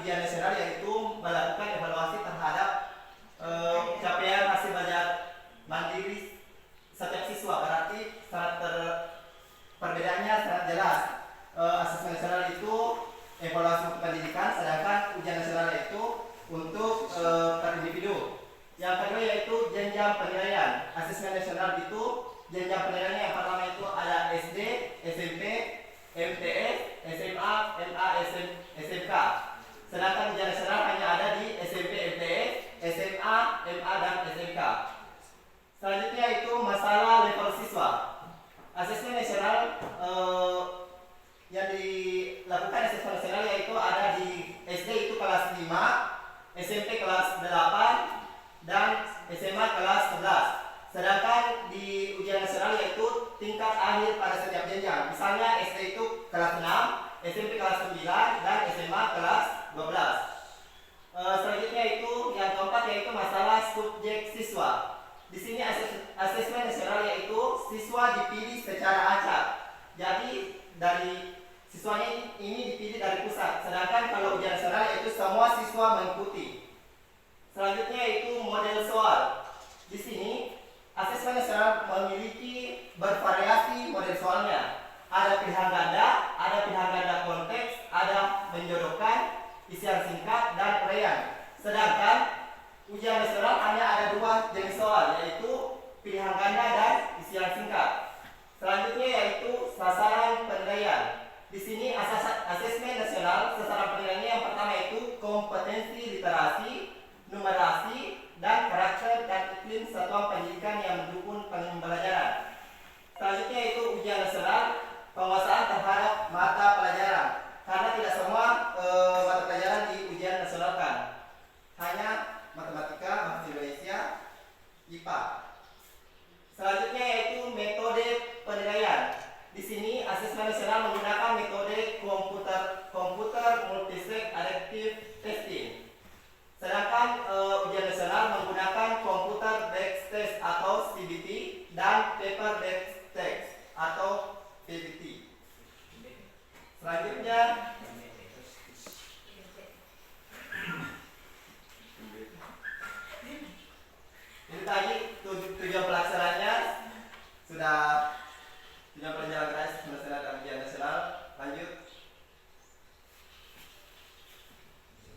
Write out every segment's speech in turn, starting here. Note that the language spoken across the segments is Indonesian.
ujian nasional yaitu melakukan evaluasi terhadap capaian hasil belajar mandiri setiap siswa. Berarti perbedaannya sangat jelas. Asesmen nasional itu evaluasi untuk pendidikan, sedangkan ujian nasional itu untuk per individu. Yang kedua yaitu jenjang penilaian. Asesmen nasional itu jenjang penilaiannya yang pertama itu ada SD, SMP, MTS, SMA, MA, SMK. Sedangkan ujian nasional hanya ada di SMP, MTS, SMA, MA, dan SMK. Selanjutnya itu masalah level siswa. Asesmen nasional yang dilakukan asesmen nasional yaitu ada di SD itu kelas 5, SMP kelas 8, dan SMA kelas 11. Sedangkan di ujian nasional yaitu tingkat akhir pada setiap jenjang. Misalnya SD itu kelas 6, SMP kelas 9, dan SMA kelas 12. Selanjutnya itu yang keempat yaitu masalah subjek siswa. Di sini asesmen nasional yaitu siswa dipilih secara acak. Jadi dari siswanya ini dipilih dari pusat. Sedangkan kalau ujian nasional yaitu semua siswa mengikuti. Selanjutnya itu model soal. Di sini asesmen nasional memiliki bervariasi model soalnya. Ada pilihan ganda konteks, ada menjodohkan, isian singkat, dan uraian. Sedangkan ujian nasional hanya ada 2 jenis soal, yaitu pilihan ganda dan isian singkat. Selanjutnya yaitu sasaran penilaian. Di sini asesmen nasional sasaran penilaiannya yang pertama itu kompetensi literasi, numerasi, dan karakter dan iklim satuan pendidikan yang mendukung pembelajaran. Selanjutnya itu ujian nasional penguasaan terhadap mata pelajaran. Karena tidak semua mata pelajaran di ujian nasionalkan, hanya matematika, bahasa Indonesia, IPA. Selanjutnya yaitu metode penilaian. Di sini asesmen nasional menggunakan metode komputer multistage adaptive testing. Sedangkan ujian nasional menggunakan komputer based test atau CBT dan paper based test atau PBT. Selanjutnya ini tadi tujuan pelaksananya sudah tujuan pelajaran keras nasional dan ujian nasional. Lanjut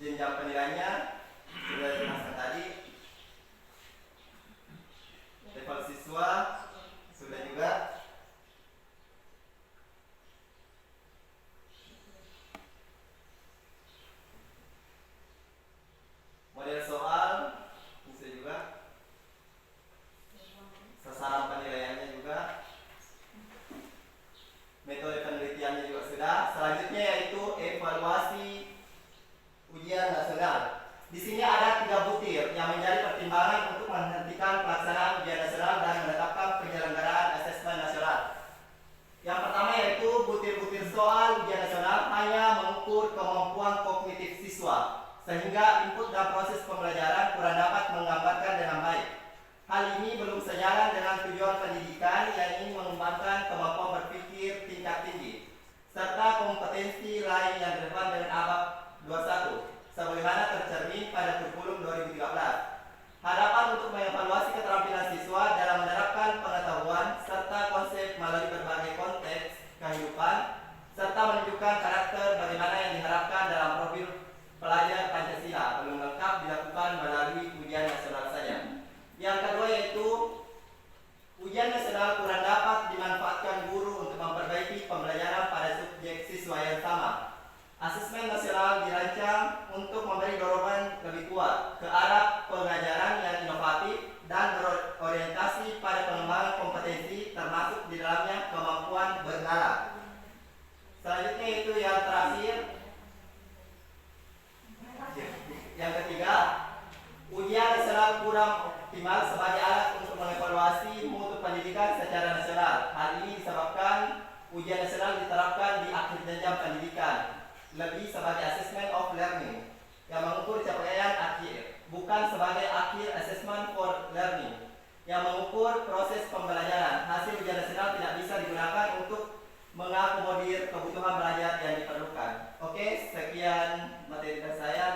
jenjang penilaiannya sudah dijelaskan tadi. Level siswa sudah juga. Model soal bisa juga. Sasaran penilaiannya juga. Metode penelitiannya juga sudah. Selanjutnya yaitu evaluasi ujian nasional. Di sini ada 3 butir yang menjadi pertimbangan untuk menghentikan pelaksanaan ujian nasional dan menetapkan penyelenggaraan asesmen nasional. Yang pertama yaitu butir-butir soal ujian nasional hanya mengukur kemampuan kognitif siswa, sehingga input dan proses pembelajaran kurang dapat menggambarkan dengan baik. Hal ini belum sejalan dengan tujuan pendidikan yang ingin mengembangkan kemampuan berpikir tingkat tinggi, serta kompetensi lain yang relevan dengan abad 21. Sebagaimana tercermin pada kurikulum 2013. Harapan untuk mengevaluasi keterampilan siswa dalam menerapkan pengetahuan serta konsep melalui berbagai konteks kehidupan, serta menunjukkan karakter bagaimana yang diharapkan dalam profil pelajar Pancasila belum lengkap dilakukan melalui ujian nasional saja. Yang kedua yaitu ujian nasional kurang dapat dimanfaatkan guru untuk memperbaiki pembelajaran pada subjek siswa yang sama. Asesmen nasional dirancang untuk memberi dorongan lebih kuat ke arah pengajaran yang inovatif dan berorientasi pada pengembangan kompetensi, termasuk di dalamnya kemampuan bernalar. Selanjutnya itu yang terakhir, yang ketiga, ujian nasional kurang optimal sebagai alat untuk mengevaluasi mutu pendidikan secara nasional. Hal ini disebabkan ujian nasional diterapkan di akhir jenjang pendidikan, lebih sebagai assessment of learning yang mengukur capaian akhir, bukan sebagai akhir assessment for learning yang mengukur proses pembelajaran. Hasil ujian nasional tidak bisa digunakan untuk mengakomodir kebutuhan belajar yang diperlukan. Oke. Oke, sekian materi dari saya.